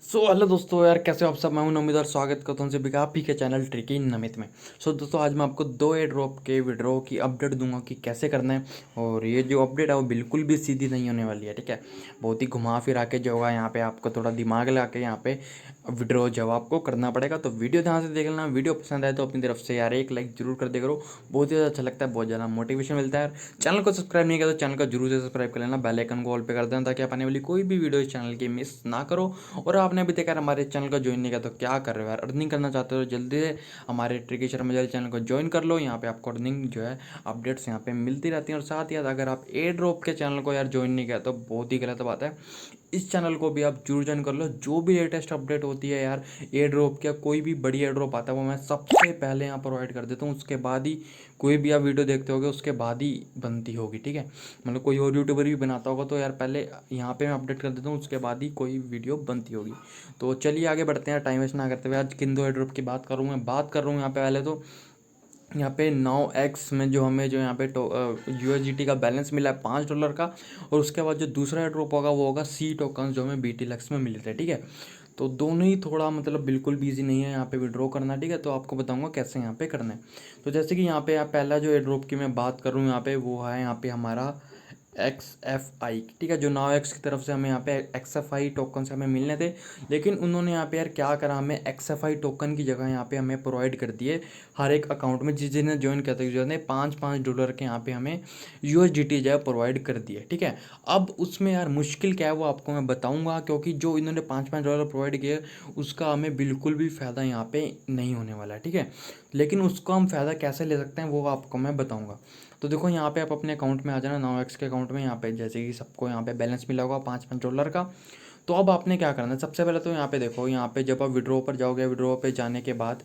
Hello दोस्तों यार, कैसे हो आप सब। मैं हूं नमित और स्वागत करता हूं सभी का आप ही के चैनल ट्रिकी नमित में। दोस्तों, आज मैं आपको दो एयर ड्रॉप के विड्रॉ की अपडेट दूंगा कि कैसे करना है। और ये जो अपडेट है वो बिल्कुल भी सीधी नहीं होने वाली है, ठीक है। बहुत ही घुमा फिरा के जो होगा यहाँ पे आपको थोड़ा दिमाग लगा के यहाँ पे विड्रॉ जो आपको करना पड़ेगा। तो वीडियो ध्यान से देख लेना। वीडियो पसंद आए तो अपनी तरफ से यार एक लाइक जरूर कर दे करो, बहुत ही ज़्यादा अच्छा लगता है, बहुत ज़्यादा मोटिवेशन मिलता है यार। चैनल को सब्सक्राइब नहीं किया तो चैनल को जरूर से सब्सक्राइब कर लेना, बेल आइकन को ऑल पे कर देना ताकि आप आने वाली कोई भी वीडियो इस चैनल की मिस ना करो। और आपने अभी तक यार हमारे चैनल को ज्वाइन नहीं किया तो क्या कर रहे हो यार। अर्निंग करना चाहते हो जल्दी से हमारे ट्रिकी शर्मा जी चैनल को ज्वाइन कर लो। यहाँ पे आपको अर्निंग जो है अपडेट्स यहाँ पे मिलती रहती हैं। और साथ ही साथ अगर आप एयर ड्रॉप के चैनल को यार ज्वाइन नहीं किया तो बहुत ही गलत बात है। इस चैनल को भी आप जरूर ज्वाइन कर लो। जो भी लेटेस्ट अपडेट होती है यार एयर ड्रॉप का, कोई भी बड़ी एयर ड्रॉप आता है वो मैं सबसे पहले यहाँ प्रोवाइड कर देता हूँ। उसके बाद ही कोई भी आप वीडियो देखते होगे उसके बाद ही बनती होगी, ठीक है। मतलब कोई और यूट्यूबर भी बनाता होगा तो यार पहले यहाँ पे मैं अपडेट कर देता हूँ, उसके बाद ही कोई वीडियो बनती होगी। तो चलिए आगे बढ़ते हैं, टाइम वेस्ट ना करते हुए। आज किन दो एयर ड्रॉप की बात करूँ मैं, बात कर रहा हूँ यहाँ पे पहले तो यहाँ पे 9x में जो हमें जो यहाँ पे USDT का बैलेंस मिला है $5 का। और उसके बाद जो दूसरा एयर ड्रॉप होगा वो होगा सी टोकन जो हमें BTLX में मिले थे, ठीक है। तो दोनों ही थोड़ा मतलब बिल्कुल भी ईजी नहीं है यहाँ पे विड्रॉ करना, ठीक है। तो आपको बताऊंगा कैसे यहाँ पे करना है। तो जैसे कि यहाँ पे आप पहला जो एयर ड्रॉप की मैं बात करूँ यहाँ पे वो है यहाँ पे हमारा XFI, ठीक है। जो नाउ एक्स की तरफ से हमें यहाँ पे XFI टोकन से हमें मिलने थे, लेकिन उन्होंने यहाँ पे यार क्या करा, हमें XFI टोकन की जगह यहाँ पे हमें प्रोवाइड कर दिए हर एक अकाउंट में जिन्हें ज्वाइन किया था यूजर ने $5 के यहाँ पे हमें USDT जो है प्रोवाइड कर दिए, ठीक है। अब उसमें यार मुश्किल क्या है वो आपको मैं बताऊंगा, क्योंकि जो इन्होंने $5 प्रोवाइड किए उसका हमें बिल्कुल भी फ़ायदा यहाँ पे नहीं होने वाला है, ठीक है। लेकिन उसको हम फ़ायदा कैसे ले सकते हैं वो आपको मैं बताऊंगा। तो देखो यहाँ पे आप अपने अकाउंट में आ जाना, 9x के अकाउंट में। यहाँ पे जैसे कि सबको यहाँ पे बैलेंस मिला होगा $5 का। तो अब आपने क्या करना है, सबसे पहले तो यहाँ पे देखो, यहाँ पे जब आप विड्रॉ पर जाओगे, विड्रॉ पे जाने के बाद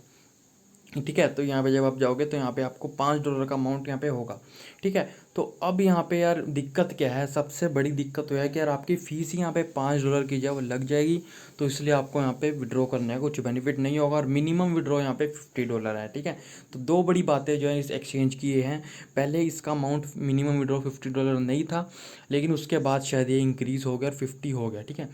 ठीक है, तो यहाँ पे जब आप जाओगे तो यहाँ पे आपको $5 का अमाउंट यहाँ पे होगा, ठीक है। तो अब यहाँ पे यार दिक्कत क्या है, सबसे बड़ी दिक्कत तो है कि यार आपकी फ़ीस ही यहाँ पे $5 की जो वो लग जाएगी। तो इसलिए आपको यहाँ पे विड्रॉ करने का कुछ बेनिफिट नहीं होगा। और मिनिमम विड्रॉ यहाँ पे $50 है, ठीक है। तो दो बड़ी बातें जो है इस एक्सचेंज की ये हैं। पहले इसका अमाउंट मिनिमम विड्रॉ $50 नहीं था, लेकिन उसके बाद शायद ये इंक्रीज़ हो गया और 50 हो गया, ठीक है।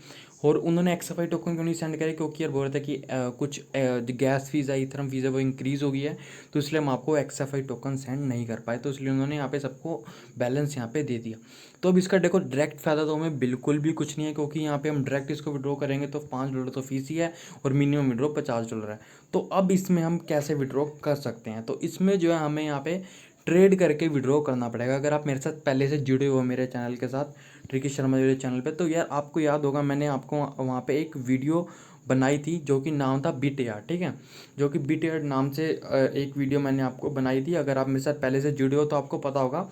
और उन्होंने XFI टोकन क्यों नहीं सेंड करे, क्योंकि यार बोल रहा था कि कुछ जो गैस फीस है, इथरम फीस है, वो इंक्रीज़ हो गई है। तो इसलिए हम आपको XFI टोकन सेंड नहीं कर पाए, तो इसलिए उन्होंने यहाँ पे सबको बैलेंस यहाँ पे दे दिया। तो अब इसका देखो डायरेक्ट फ़ायदा तो हमें बिल्कुल भी कुछ नहीं है, क्योंकि यहाँ पे हम डायरेक्ट इसको विड्रॉ करेंगे तो $5 तो फीस ही है और मिनिमम विड्रॉ $50 है। तो अब इसमें हम कैसे विड्रॉ कर सकते हैं, तो इसमें जो है हमें यहाँ पे ट्रेड करके विड्रॉ करना पड़ेगा। अगर आप मेरे साथ पहले से जुड़े हो मेरे चैनल के साथ, ट्रिकी शर्मा जी चैनल पे, तो यार आपको याद होगा मैंने आपको वहाँ पे एक वीडियो बनाई थी जो कि नाम था BTR, ठीक है। जो कि BTR नाम से एक वीडियो मैंने आपको बनाई थी। अगर आप मेरे साथ पहले से जुड़े हो तो आपको पता होगा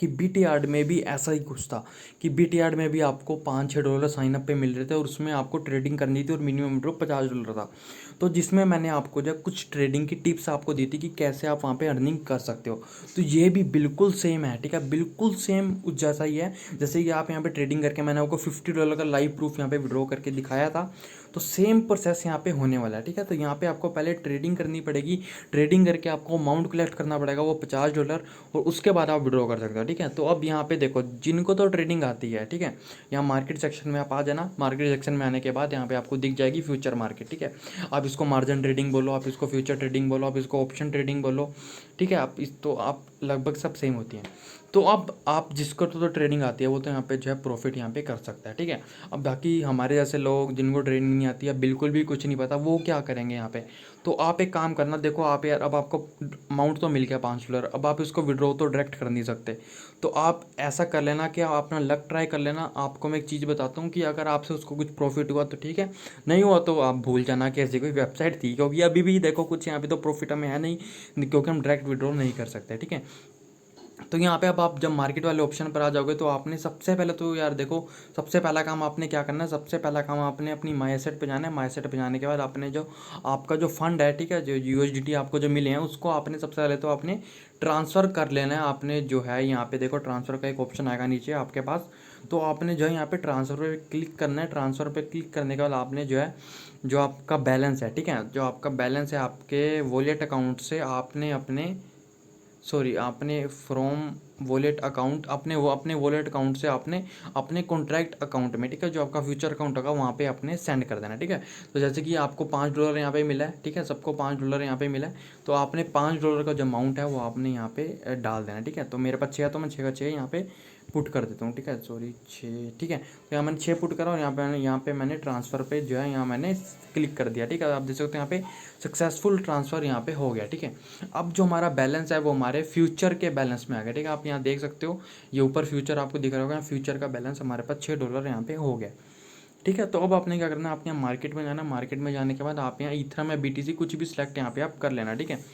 कि BTR में भी ऐसा ही कुछ था, कि BTR में भी आपको $5-6 साइनअप पे मिल रहे थे और उसमें आपको ट्रेडिंग करनी थी और मिनिमम विड्रॉ $50 था। तो जिसमें मैंने आपको जब कुछ ट्रेडिंग की टिप्स आपको दी थी कि कैसे आप वहाँ पे अर्निंग कर सकते हो। तो ये भी बिल्कुल सेम है, ठीक है, बिल्कुल सेम उस जैसा ही है। जैसे कि आप यहाँ पे ट्रेडिंग करके मैंने आपको $50 का लाइव प्रूफ यहाँ पे विड्रॉ करके दिखाया था, तो सेम प्रोसेस यहाँ पे होने वाला है, ठीक है। तो यहाँ पे आपको पहले ट्रेडिंग करनी पड़ेगी, ट्रेडिंग करके आपको अमाउंट कलेक्ट करना पड़ेगा वो $50, और उसके बाद आप विड्रॉ कर सकते हो, ठीक है। तो अब यहाँ पे देखो, जिनको तो ट्रेडिंग आती है, ठीक है, यहाँ मार्केट सेक्शन में आप आ जाना। मार्केट सेक्शन में आने के बाद यहाँ पे आपको दिख जाएगी फ्यूचर मार्केट, ठीक है। आप इसको मार्जिन ट्रेडिंग बोलो, आप इसको फ्यूचर ट्रेडिंग बोलो, आप इसको ऑप्शन ट्रेडिंग बोलो, ठीक है। आप इस तो आप लगभग सब सेम होती हैं। तो अब आप जिसको तो ट्रेडिंग आती है वो तो यहाँ पे जो है प्रॉफिट यहाँ पे कर सकता है, ठीक है। अब बाकी हमारे जैसे लोग जिनको ट्रेडिंग नहीं आती है, बिल्कुल भी कुछ नहीं पता, वो क्या करेंगे यहाँ पे। तो आप एक काम करना, देखो आप यार अब आपको अमाउंट तो मिल गया $5, अब आप इसको विड्रॉ तो डायरेक्ट कर नहीं सकते। तो आप ऐसा कर लेना कि आप अपना लक ट्राई कर लेना। आपको मैं एक चीज़ बताता हूँ कि अगर आपसे उसको कुछ प्रॉफिट हुआ तो ठीक है, नहीं हुआ तो आप भूल जाना कि ऐसी कोई वेबसाइट थी, क्योंकि अभी भी देखो कुछ यहाँ पे तो प्रॉफिट हमें है नहीं, क्योंकि हम डायरेक्ट विड्रॉ नहीं कर सकते, ठीक है। तो यहाँ पे अब आप जब मार्केट वाले ऑप्शन पर आ जाओगे तो आपने सबसे पहले तो यार देखो, सबसे पहला काम आपने क्या करना है, सबसे पहला काम आपने अपनी माई एसेट पे जाना है। माई एसेट पे जाने के बाद आपने जो आपका जो फंड है, ठीक है, जो USDT आपको जो मिले हैं उसको आपने सबसे पहले तो आपने ट्रांसफ़र कर लेना है। आपने जो है यहाँ पे देखो ट्रांसफ़र का एक ऑप्शन आएगा नीचे आपके पास, तो आपने जो है यहाँ पे ट्रांसफ़र पे क्लिक करना है। ट्रांसफ़र पे क्लिक करने के बाद आपने जो है जो आपका बैलेंस है, ठीक है, जो आपका बैलेंस है आपके वॉलेट अकाउंट से आपने अपने आपने फ्रॉम वॉलेट अकाउंट अपने वॉलेट अकाउंट से आपने अपने कॉन्ट्रैक्ट अकाउंट में, ठीक है, जो आपका फ्यूचर अकाउंट होगा वहाँ पे आपने सेंड कर देना, ठीक है। तो जैसे कि आपको $5 यहाँ पे मिला है, ठीक है, सबको $5 यहाँ पे मिला है, तो आपने $5 का जो अमाउंट है वो आपने यहाँ पे डाल देना, ठीक है। तो मेरे पास 6 है तो मैं 6 का 6 यहाँ पे पुट कर देता हूँ, ठीक है, सॉरी 6, ठीक है। तो यहाँ मैंने 6 पुट करा और यहाँ पे मैंने ट्रांसफ़र पे जो है यहाँ मैंने क्लिक कर दिया, ठीक है। आप देख सकते हो यहाँ पे सक्सेसफुल ट्रांसफ़र यहाँ पे हो गया, ठीक है। अब जो हमारा बैलेंस है वो हमारे फ्यूचर के बैलेंस में आ गया, ठीक है। आप यहाँ देख सकते हो ये ऊपर फ्यूचर आपको दिख रहा होगा, फ्यूचर का बैलेंस हमारे पास $6 यहाँ पे हो गया, ठीक है। तो अब आपने क्या करना है, आप यहाँ मार्केट में जाना, मार्केट में जाने के बाद आप यहाँ इथरम या BTC कुछ भी सिलेक्ट यहाँ पे आप कर लेना, ठीक है।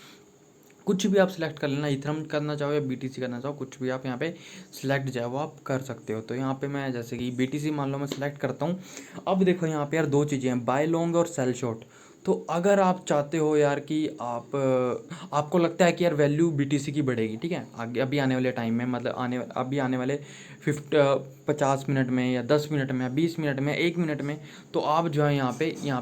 कुछ भी आप सिलेक्ट कर लेना, इथरम करना चाहो या BTC करना चाहो, कुछ भी आप यहाँ पे सिलेक्ट जाए वो आप कर सकते हो। तो यहाँ पे मैं जैसे कि BTC मान लो मैं सिलेक्ट करता हूँ। अब देखो यहाँ पे यार दो चीज़ें हैं, बाय लॉन्ग और सेल शॉर्ट। तो अगर आप चाहते हो यार कि आपको लगता है कि यार वैल्यू BTC की बढ़ेगी, ठीक है, आगे अभी आने वाले टाइम में, मतलब अभी आने वाले 50 मिनट में या 10 मिनट में या 20 मिनट में 1 मिनट में, तो आप जो है यहाँ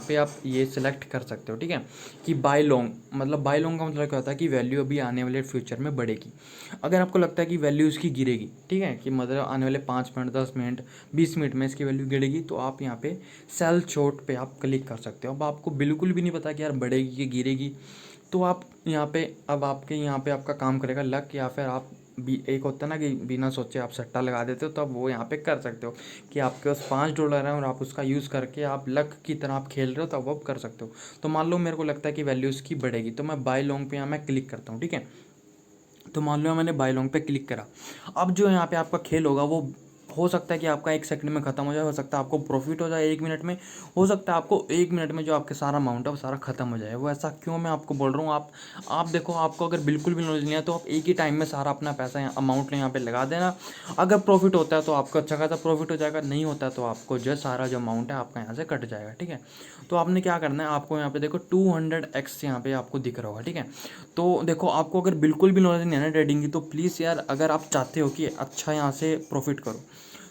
पे आप ये सिलेक्ट कर सकते हो, ठीक है, कि बाय लॉन्ग। मतलब बाय लॉन्ग का मतलब क्या होता है कि वैल्यू अभी आने वाले फ्यूचर में बढ़ेगी। अगर आपको लगता है कि वैल्यू इसकी गिरेगी, ठीक है, कि मतलब आने वाले 5 मिनट 10 मिनट 20 मिनट में इसकी वैल्यू गिरेगी, तो आप यहाँ पे सेल शॉर्ट पे आप क्लिक कर सकते हो। अब आपको बिल्कुल भी नहीं पता कि यार बढ़ेगी कि गिरेगी, तो आप यहाँ पे अब आपके यहाँ पे आपका काम करेगा लक, या फिर आप भी एक होता है ना कि बिना सोचे आप सट्टा लगा देते हो, तो आप वो यहाँ पे कर सकते हो कि आपके पास $5 है और आप उसका यूज़ करके आप लक की तरह आप खेल रहे हो, तो आप वो कर सकते हो। तो मान लो मेरे को लगता है कि वैल्यू इसकी बढ़ेगी, तो मैं बाय लॉन्ग पे यहाँ मैं क्लिक करता हूँ, ठीक है। तो मान लो मैंने बाय लॉन्ग पे क्लिक करा। अब जो यहाँ पे आपका खेल होगा वो हो सकता है कि आपका 1 सेकंड में ख़त्म हो जाए, हो सकता है आपको प्रॉफिट हो जाए 1 मिनट में, हो सकता है आपको 1 मिनट में जो आपके सारा अमाउंट है वो सारा ख़त्म हो जाए। वो ऐसा क्यों मैं आपको बोल रहा हूँ, आप देखो, आपको अगर बिल्कुल भी नॉलेज नहीं है तो आप एक ही टाइम में सारा अपना पैसा अमाउंट यहाँ पे लगा देना। अगर प्रॉफिट होता है तो आपको अच्छा खासा प्रॉफिट हो जाएगा, नहीं होता है तो आपको जो सारा जो अमाउंट है आपका यहाँ से कट जाएगा, ठीक है। तो आपने क्या करना है, आपको यहाँ पे देखो 200x यहाँ पे आपको दिख रहा होगा, ठीक है। तो देखो, आपको अगर बिल्कुल भी नॉलेज नहीं है ना ट्रेडिंग की, तो प्लीज़ यार अगर आप चाहते हो कि अच्छा यहाँ से प्रॉफिट करो,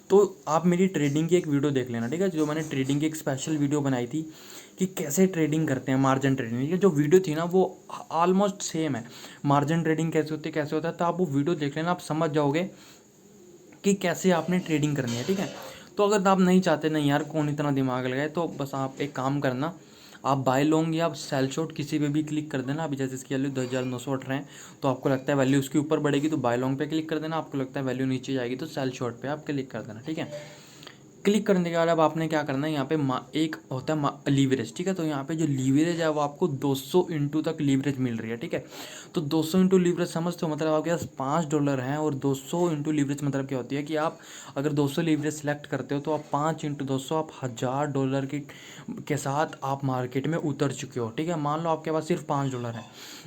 तो आप मेरी ट्रेडिंग की एक वीडियो देख लेना, ठीक है, जो मैंने ट्रेडिंग की एक स्पेशल वीडियो बनाई थी कि कैसे ट्रेडिंग करते हैं, मार्जिन ट्रेडिंग। ये जो वीडियो थी ना वो ऑलमोस्ट सेम है, मार्जिन ट्रेडिंग कैसे होती है कैसे होता है, तो आप वो वीडियो देख लेना, आप समझ जाओगे कि कैसे आपने ट्रेडिंग करनी है, ठीक है। तो अगर आप नहीं चाहते, नहीं यार कौन इतना दिमाग लगाए, तो बस आप एक काम करना, आप बाय लॉन्ग या सेल शॉर्ट किसी पे भी क्लिक कर देना। अभी जैसे इसकी वैल्यू 2918 है, तो आपको लगता है वैल्यू उसके ऊपर बढ़ेगी तो बाय लॉन्ग पे क्लिक कर देना, आपको लगता है वैल्यू नीचे जाएगी तो सेल शॉर्ट पे आप क्लिक कर देना, ठीक है। क्लिक करने के बाद अब आपने क्या करना है, यहाँ पे एक होता है लीवरेज, ठीक है। तो यहाँ पे जो लीवरेज है वो आपको 200 इंटू तक लीवरेज मिल रही है, ठीक है। तो 200 इंटू लीवरेज समझते हो, मतलब आपके पास $5 हैं और 200 इंटू लीवरेज मतलब क्या होती है कि आप अगर 200 लीवरेज सेलेक्ट करते हो तो आप 5 इंटू 200 आप $1000 की के साथ आप मार्केट में उतर चुके हो, ठीक है। मान लो आपके पास सिर्फ $5 है,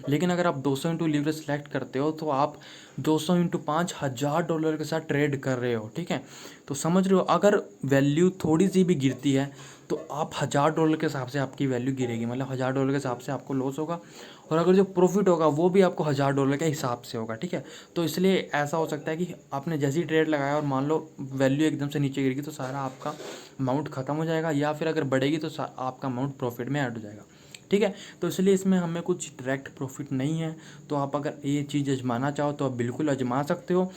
लेकिन अगर आप 200 इंटू लीवरेज सेलेक्ट करते हो तो आप 200 इंटू 5 $1000 के साथ ट्रेड कर रहे हो, ठीक है। तो समझ रहे हो, अगर वैल्यू थोड़ी सी भी गिरती है तो आप $1000 के हिसाब से आपकी वैल्यू गिरेगी, मतलब $1000 के हिसाब से आपको लॉस होगा, और अगर जो प्रॉफिट होगा वो भी आपको $1000 के हिसाब से होगा, ठीक है। तो इसलिए ऐसा हो सकता है कि आपने जैसे ही ट्रेड लगाया और मान लो वैल्यू एकदम से नीचे गिर गई तो सारा आपका अमाउंट ख़त्म हो जाएगा, या फिर अगर बढ़ेगी तो आपका अमाउंट प्रॉफिट में ऐड हो जाएगा, ठीक है। तो इसलिए इसमें हमें कुछ डायरेक्ट प्रॉफिट नहीं है। तो आप अगर ये चीज़ आजमाना चाहो तो आप बिल्कुल आजमा सकते हो,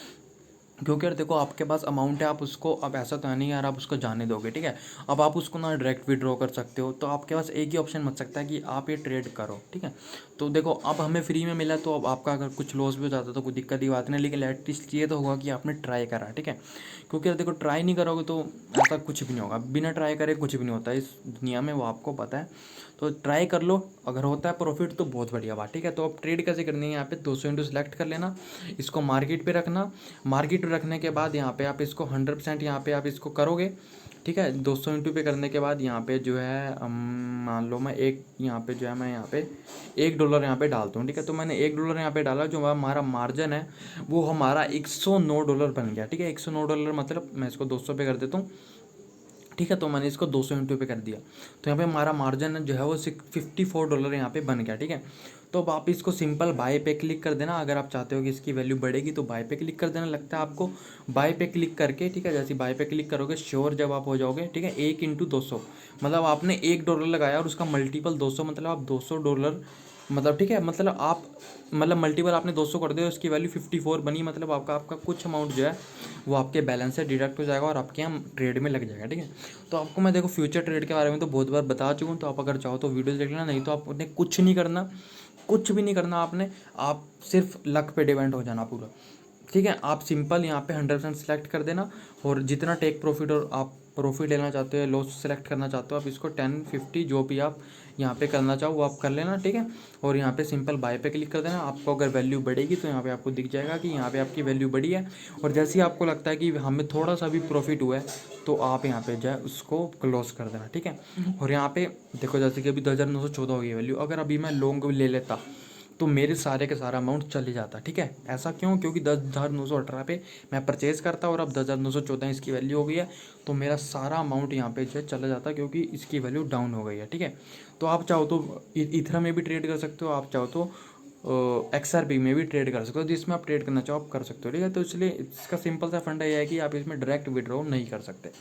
क्योंकि यार देखो आपके पास अमाउंट है, आप उसको, अब ऐसा तो है नहीं यार आप उसको जाने दोगे, ठीक है। अब आप उसको ना डायरेक्ट विड्रॉ कर सकते हो, तो आपके पास एक ही ऑप्शन बच सकता है कि आप ये ट्रेड करो, ठीक है। तो देखो अब हमें फ्री में मिला, तो अब आपका अगर कुछ लॉस भी हो जाता तो कोई दिक्कत की बात नहीं, लेकिन एटलीस्ट ये तो होगा कि आपने ट्राई करा, ठीक है। क्योंकि यार देखो ट्राई नहीं करोगे तो ऐसा कुछ भी नहीं होगा, बिना ट्राई करे कुछ भी नहीं होता इस दुनिया में, वो आपको पता है। तो ट्राई कर लो, अगर होता है प्रॉफिट तो बहुत बढ़िया बात, ठीक है। तो अब ट्रेड कैसे करनी है, यहाँ पे 200 इंटू सेलेक्ट कर लेना, इसको मार्केट पे रखना, मार्केट पे रखने के बाद यहाँ पे आप इसको 100% यहाँ पे आप इसको करोगे, ठीक है। 200 इंटू पे करने के बाद यहाँ पे जो है मान लो मैं एक यहाँ पे जो है मैं यहाँ पे $1 यहाँ पे डालता हूँ, ठीक है। तो मैंने $1 यहाँ पे डाला, जो हमारा मार्जिन है वो हमारा $109 बन गया, ठीक है। $109 मतलब मैं इसको 200 पे कर देता हूँ, ठीक है। तो मैंने इसको 200 इंटू पे कर दिया, तो यहाँ पे हमारा मार्जिन जो है वो $54 यहाँ पे बन गया, ठीक है। तो अब आप इसको सिंपल बाय पे क्लिक कर देना, अगर आप चाहते हो कि इसकी वैल्यू बढ़ेगी तो बाय पे क्लिक कर देना, लगता है आपको बाय पे क्लिक करके, ठीक है। जैसे बाय पे क्लिक करोगे श्योर जब आप हो जाओगे, ठीक है, 1 इंटू 200 मतलब आपने $1 लगाया और उसका मल्टीपल 200, मतलब आप $200 मतलब ठीक है, मतलब आप मतलब मल्टीपल आपने 200 कर दिया, उसकी वैल्यू 54 बनी, मतलब आपका आपका कुछ अमाउंट जो है वो आपके बैलेंस से डिडक्ट हो जाएगा और आपके यहाँ ट्रेड में लग जाएगा। ठीक है, तो आपको मैं देखो फ्यूचर ट्रेड के बारे में तो बहुत बार बता चुका हूँ, तो आप अगर चाहो तो वीडियो देख लेना, नहीं तो आपने कुछ नहीं करना, कुछ भी नहीं करना आपने, आप सिर्फ लक पे डिपेंड हो जाना पूरा। ठीक है, आप सिंपल यहाँ पे 100% सेलेक्ट कर देना, और जितना टेक प्रॉफिट और आप प्रॉफिट लेना चाहते हो, लॉस सेलेक्ट करना चाहते हो, आप इसको 10-50 जो भी आप यहाँ पे करना चाहो वो आप कर लेना। ठीक है, और यहाँ पे सिंपल बाय पे क्लिक कर देना। आपको अगर वैल्यू बढ़ेगी तो यहाँ पे आपको दिख जाएगा कि यहाँ पे आपकी वैल्यू बढ़ी है, और जैसे ही आपको लगता है कि हमें थोड़ा सा भी प्रॉफिट हुआ है तो आप यहाँ पे जो है उसको क्लोज कर देना। ठीक है, और यहाँ पे देखो जैसे कि अभी 10,914 हो गई वैल्यू, अगर अभी मैं लॉन्ग ले लेता तो मेरे सारे के सारा अमाउंट चले जाता। ठीक है, ऐसा क्यों? क्योंकि 10,918 पे मैं परचेज़ करता और अब 10,914 इसकी वैल्यू हो गई है, तो मेरा सारा अमाउंट यहाँ पे जो है चला जाता, क्योंकि इसकी वैल्यू डाउन हो गई है। ठीक है, तो आप चाहो तो इथरा में भी ट्रेड कर सकते हो, आप चाहो तो XRP में भी ट्रेड कर सकते हो, जिसमें आप ट्रेड करना चाहो आप कर सकते हो। ठीक है, तो इसलिए इसका सिंपल सा फंडा यह है कि आप इसमें डायरेक्ट विड्रॉ नहीं कर सकते।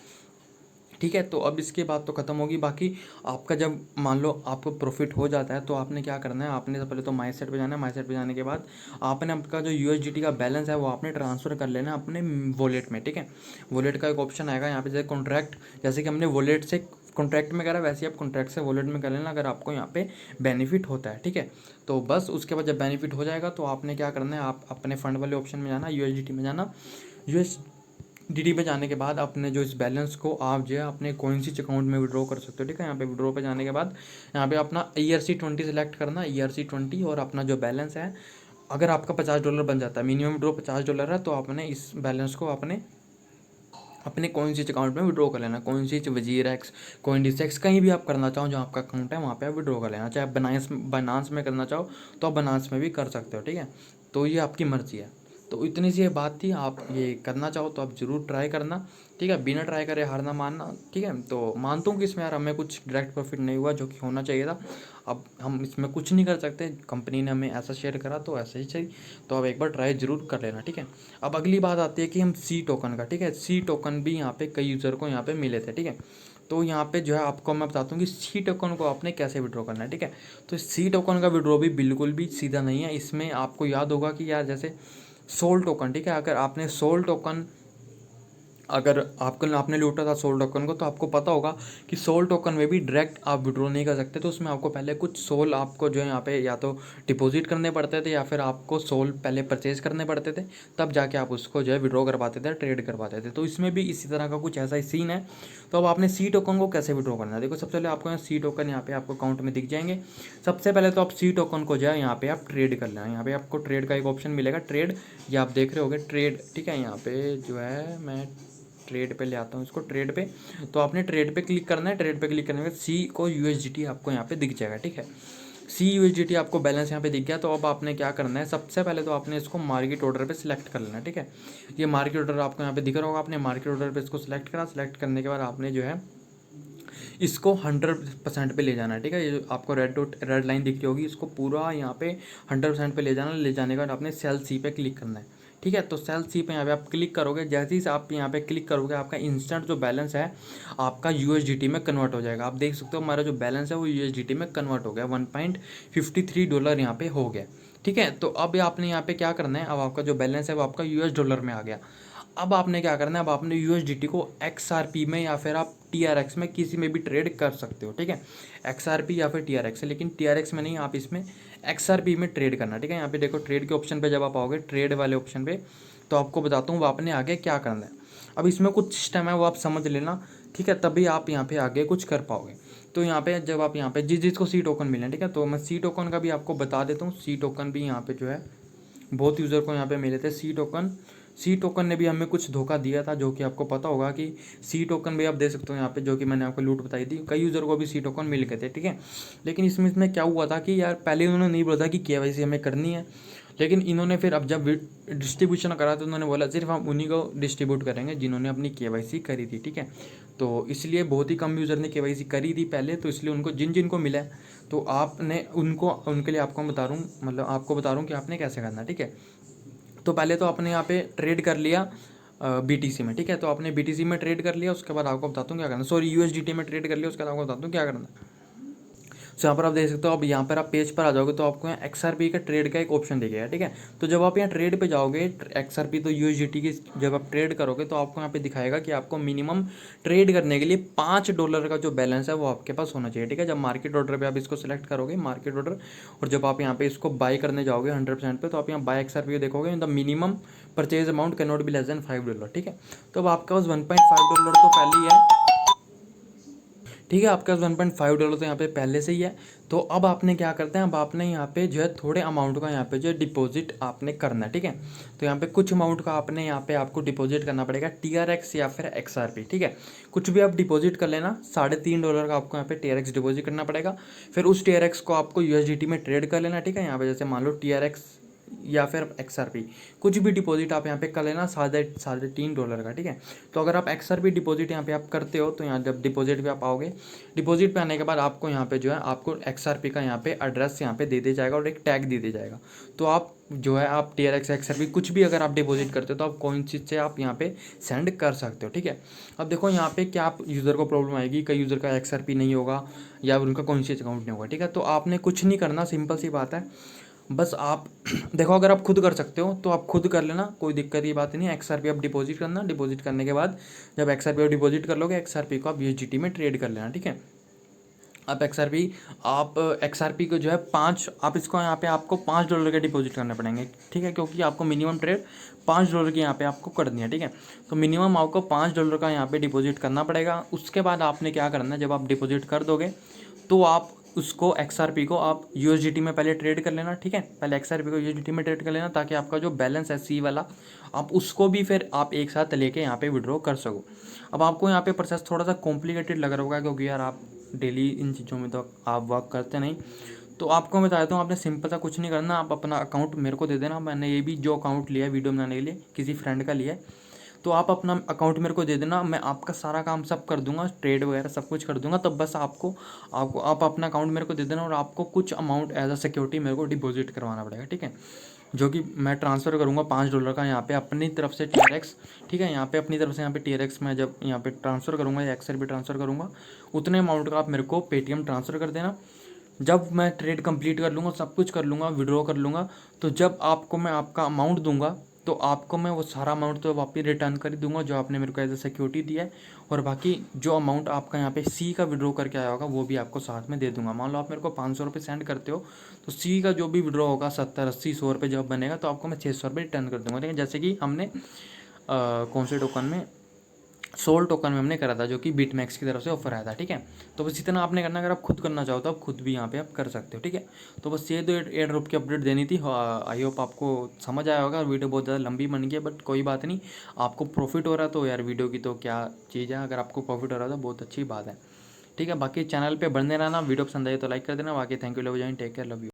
ठीक है, तो अब इसके बाद तो ख़त्म होगी। बाकी आपका जब मान लो आपको प्रॉफिट हो जाता है तो आपने क्या करना है, आपने सबसे पहले तो माई सेट पे जाना है। माई सेट पे जाने के बाद आपने आपका जो USDT का बैलेंस है वो आपने ट्रांसफ़र कर लेना है अपने वॉलेट में। ठीक है, वॉलेट का एक ऑप्शन आएगा यहाँ पे, जैसे कॉन्ट्रैक्ट, जैसे कि हमने वॉलेट से कॉन्ट्रैक्ट में करा वैसे ही आप कॉन्ट्रैक्ट से वॉलेट में कर लेना, अगर आपको यहाँ पे बेनिफिट होता है। ठीक है, तो बस उसके बाद जब बेनिफिट हो जाएगा तो आपने क्या करना है, आप अपने फंड वाले ऑप्शन में जाना, USDT में जाना। USDT पे जाने के बाद अपने जो इस बैलेंस को आप जो है अपने कॉइनसीच अकाउंट में विड्रॉ कर सकते हो। ठीक है, यहाँ पे विड्रॉ पे जाने के बाद यहाँ पे अपना ERC20 सेलेक्ट करना, ERC20, और अपना जो बैलेंस है, अगर आपका $50 बन जाता है, मिनिमम विड्रॉ $50 है, तो आपने इस बैलेंस को अपने अपने कॉइनसीच अकाउंट में विड्रॉ कर लेना। कॉइनसीच, वजीरएक्स, कॉइनडिसेक्स, कहीं भी आप करना चाहो जहाँ आपका अकाउंट है वहाँ पे आप विड्रॉ कर लेना। चाहे आप बनांस में करना चाहो तो आप बनांस में भी कर सकते हो। ठीक है, तो ये आपकी मर्ज़ी है। तो इतनी सी ये बात थी, आप ये करना चाहो तो आप ज़रूर ट्राई करना। ठीक है, बिना ट्राई करे हार ना मानना। ठीक है, तो मानता हूँ कि इसमें यार हमें कुछ डायरेक्ट प्रॉफिट नहीं हुआ जो कि होना चाहिए था। अब हम इसमें कुछ नहीं कर सकते, कंपनी ने हमें ऐसा शेयर करा तो ऐसा ही चाहिए, तो अब एक बार ट्राई ज़रूर कर लेना। ठीक है, अब अगली बात आती है कि हम C टोकन का। ठीक है, C टोकन भी यहाँ पे कई यूज़र को यहाँ पे मिले थे। ठीक है, तो यहाँ पे जो है आपको मैं बताता हूँ कि C टोकन को आपने कैसे विड्रॉ करना है। ठीक है, तो C टोकन का विड्रॉ भी बिल्कुल भी सीधा नहीं है। इसमें आपको याद होगा कि यार जैसे सोल टोकन, ठीक है, अगर आपने सोल टोकन, अगर आपको आपने लूटा था सोल टोकन को, तो आपको पता होगा कि सोल टोकन में भी डायरेक्ट आप विड्रॉ नहीं कर सकते, तो उसमें आपको पहले कुछ सोल आपको जो है यहाँ पे या तो डिपॉजिट करने पड़ते थे या फिर आपको सोल पहले परचेज करने पड़ते थे, तब जाके आप उसको जो है विड्रॉ कर पाते थे, ट्रेड कर पाते थे। तो इसमें भी इसी तरह का कुछ ऐसा ही सीन है। तो अब आपने C टोकन को कैसे विड्रॉ करना है, देखो सबसे पहले आपको यहाँ C टोकन यहाँ पे आपको अकाउंट में दिख जाएंगे। सबसे पहले तो आप C टोकन को जो है यहाँ पे आप ट्रेड कर लेना। यहाँ पे आपको ट्रेड का एक ऑप्शन मिलेगा, ट्रेड, ये आप देख रहे होगे ट्रेड। ठीक है, यहाँ पे जो है मैं ट्रेड पे ले आता हूँ इसको, ट्रेड पे, तो आपने ट्रेड पे क्लिक करना है। ट्रेड पे क्लिक करने के बाद C को USDT आपको यहाँ पे दिख जाएगा। ठीक है, C USDT आपको बैलेंस यहाँ पे दिख गया। तो अब आपने क्या करना है, सबसे पहले तो आपने इसको मार्केट ऑर्डर पे सिलेक्ट कर लेना है। ठीक है, ये मार्केट ऑर्डर आपको यहाँ पे दिख रहा होगा, आपने मार्केट ऑर्डर पे इसको सिलेक्ट करा। सिलेक्ट करने के बाद आपने जो है इसको 100% पे ले जाना है। ठीक है, ये जो आपको रेड लाइन दिख रही होगी, इसको पूरा यहाँ पे 100% पे ले जाना। ले जाने के बाद आपने सेल C पे क्लिक करना है। ठीक है, तो सेल C पे यहाँ पे आप क्लिक करोगे, जैसे ही आप यहाँ पे क्लिक करोगे आपका इंस्टेंट जो बैलेंस है आपका USDT में कन्वर्ट हो जाएगा। आप देख सकते हो हमारा जो बैलेंस है वो USDT में कन्वर्ट हो गया, $1.53 यहाँ पे हो गया। ठीक है, तो अब आपने यहाँ पे क्या करना है, अब आपका जो बैलेंस है वो आपका US डॉलर में आ गया। अब आपने क्या करना है, अब आपने USDT को XRP में या फिर आप TRX में किसी में भी ट्रेड कर सकते हो। ठीक है, XRP या फिर TRX है, लेकिन TRX में नहीं, आप इसमें XRP में ट्रेड करना। ठीक है, यहाँ पे देखो ट्रेड के ऑप्शन पे जब आप आओगे, ट्रेड वाले ऑप्शन पे, तो आपको बताता हूँ वो आपने आगे क्या करना है। अब इसमें कुछ सिस्टम है वो आप समझ लेना। ठीक है, तभी आप यहाँ पे आगे कुछ कर पाओगे। तो यहाँ पे जब आप यहाँ पे जिसको C टोकन मिले, ठीक है, तो मैं C टोकन का भी आपको बता देता हूँ। C टोकन भी यहाँ पे जो है बहुत यूज़र को यहाँ पे मिले थे C टोकन ने भी हमें कुछ धोखा दिया था, जो कि आपको पता होगा कि C टोकन भी आप दे सकते हो यहाँ पे, जो कि मैंने आपको लूट बताई थी। कई यूज़र को भी C टोकन मिल गए थे। ठीक है, लेकिन इसमें क्या हुआ था कि यार पहले उन्होंने नहीं बोला था कि KYC हमें करनी है, लेकिन इन्होंने फिर अब जब डिस्ट्रीब्यूशन करा तो उन्होंने बोला सिर्फ हम उन्हीं को डिस्ट्रीब्यूट करेंगे जिन्होंने अपनी KYC करी थी। ठीक है, तो इसलिए बहुत ही कम यूज़र ने KYC करी थी पहले, तो इसलिए उनको जिन को मिला है, तो आपने उनको उनके लिए आपको बता रहा हूँ, मतलब आपको बता रहा हूँ कि आपने कैसे करना है। ठीक है, तो पहले तो आपने यहाँ पे ट्रेड कर लिया BTC में। ठीक है, तो आपने BTC में ट्रेड कर लिया, उसके बाद आपको बताता हूँ क्या करना है। सॉरी, USDT में ट्रेड कर लिया, उसके बाद आपको बताता हूँ क्या करना है। सो यहाँ पर आप देख सकते हो। अब यहाँ पर आप पेज पर आ जाओगे तो आपको यहाँ XRP का ट्रेड का एक ऑप्शन दिखेगा, ठीक है। तो जब आप यहाँ ट्रेड पे जाओगे XRP तो USDT की जब आप ट्रेड करोगे तो आपको यहाँ पे दिखाएगा कि आपको मिनिमम ट्रेड करने के लिए $5 का जो बैलेंस है वो आपके पास होना चाहिए, ठीक है। जब मार्केट ऑर्डर पे आप इसको सिलेक्ट करोगे मार्केट ऑर्डर, और जब आप यहाँ पे इसको बाय करने जाओगे 100% पे, तो आप यहाँ बाय XRP देखोगे, the minimum purchase amount can not be less than $5, ठीक है। तो अब आपके पास $1.5 तो पहले ही है, ठीक है। आपके पास $1.5 तो यहाँ पे पहले से ही है। तो अब आपने क्या करते हैं, अब आपने यहाँ पे जो है थोड़े अमाउंट का यहाँ पे जो है डिपॉजिट आपने करना है, ठीक है। तो यहाँ पे कुछ अमाउंट का आपने यहाँ पे आपको डिपॉजिट करना पड़ेगा TRX या फिर XRP, ठीक है। कुछ भी आप डिपॉजिट कर लेना, $3.5 का आपको यहाँ पे TRX डिपॉजिट करना पड़ेगा। फिर उस TRX को आपको USDT में ट्रेड कर लेना, ठीक है। यहाँ पे जैसे मान लो TRX या फिर XRP कुछ भी डिपॉजिट आप यहाँ पे कर लेना $3.5 का, ठीक है। तो अगर आप XRP डिपॉजिट यहाँ पे आप करते हो तो यहाँ जब डिपॉजिट पे आप आओगे, डिपॉजिट पे आने के बाद आपको यहाँ पे जो है आपको XRP का यहाँ पे एड्रेस यहाँ पे दे दिया जाएगा और एक टैग दे दिया जाएगा। तो आप जो है आप TRX XRP कुछ भी अगर आप डिपॉजिट करते हो तो आप कौन चीज़ से आप यहाँ पे सेंड कर सकते हो, ठीक है। अब देखो यहाँ पे क्या आप यूज़र को प्रॉब्लम आएगी, कई यूज़र का XRP नहीं होगा या उनका कौन सी अकाउंट नहीं होगा, ठीक है। तो आपने कुछ नहीं करना, सिंपल सी बात है। बस आप देखो अगर आप खुद कर सकते हो तो आप खुद कर लेना, कोई दिक्कत की बात नहीं है। XRP आप डिपॉजिट करना, डिपॉजिट करने के बाद जब XRP आप डिपॉजिट कर लोगे XRP को आप USDT में ट्रेड कर लेना, ठीक है। आप XRP को जो है आप इसको यहाँ पे आपको $5 के डिपॉजिट करने पड़ेंगे, ठीक है, क्योंकि आपको मिनिमम ट्रेड $5 की यहाँ पे आपको करनी है, ठीक है। तो मिनिमम आपको $5 का यहाँ पे डिपॉजिट करना पड़ेगा। उसके बाद आपने क्या करना है, जब आप डिपॉजिट कर दोगे तो आप उसको XRP को आप USDT में पहले ट्रेड कर लेना, ठीक है। पहले XRP को USDT में ट्रेड कर लेना ताकि आपका जो बैलेंस है C वाला आप उसको भी फिर आप एक साथ लेके यहाँ पे विड्रॉ कर सको। अब आपको यहाँ पे प्रोसेस थोड़ा सा कॉम्प्लिकेटेड लग रहा होगा क्योंकि यार आप डेली इन चीज़ों में तो आप वर्क करते नहीं। तो आपको मैं बता देता हूँ, आपने सिंपल सा कुछ नहीं करना, आप अपना अकाउंट मेरे को दे देना। मैंने ये भी जो अकाउंट लिया है वीडियो बनाने के लिए किसी फ्रेंड का लिया है, तो आप अपना अकाउंट मेरे को दे देना, मैं आपका सारा काम सब कर दूंगा, ट्रेड वगैरह सब कुछ कर दूंगा। तब बस आप अपना अकाउंट मेरे को दे देना और आपको कुछ अमाउंट एज अ सिक्योरिटी मेरे को डिपॉजिट करवाना पड़ेगा, ठीक है। जो कि मैं ट्रांसफ़र करूँगा $5 का यहाँ पे अपनी तरफ से TRX, ठीक है। यहाँ पे अपनी तरफ से यहाँ पे TRX में जब यहाँ पे ट्रांसफ़र करूँगा या XRP ट्रांसफ़र करूँगा, उतने अमाउंट का आप मेरे को पेटीएम ट्रांसफ़र कर देना। जब मैं ट्रेड कंप्लीट कर लूँगा, सब कुछ कर लूँगा, विड्रॉ कर लूँगा, तो जब आपको मैं आपका अमाउंट दूंगा तो आपको मैं वो सारा अमाउंट तो वापस रिटर्न कर ही दूंगा जो आपने मेरे को एज ए सिक्योरिटी दिया है, और बाकी जो अमाउंट आपका यहाँ पे C का विड्रॉ करके आया होगा वो भी आपको साथ में दे दूंगा। मान लो आप मेरे को ₹500 सेंड करते हो तो C का जो भी विड्रॉ होगा 70 80 100 जब बनेगा तो आपको मैं ₹600 रिटर्न कर दूंगा, ठीक है। जैसे कि हमने कौन से टोकन में, सोल टोकन में हमने करा था जो कि BitMEX की तरफ से ऑफर आया था, ठीक है। तो बस इतना आपने करना, अगर आप खुद करना चाहो तो आप खुद भी यहाँ पे आप कर सकते हो, ठीक है। तो बस ये 2 एयर ड्रॉप की अपडेट देनी थी। आई होप आपको समझ आया होगा। वीडियो बहुत ज़्यादा लंबी बन गई है बट कोई बात नहीं, आपको प्रॉफिट हो रहा है तो यार वीडियो की तो क्या चीज़ है, अगर आपको प्रॉफिट हो रहा था बहुत अच्छी बात है, ठीक है। बाकी चैनल पर बने रहना, वीडियो पसंद आए तो लाइक कर देना। बाकी thank you, love you, take care, love you.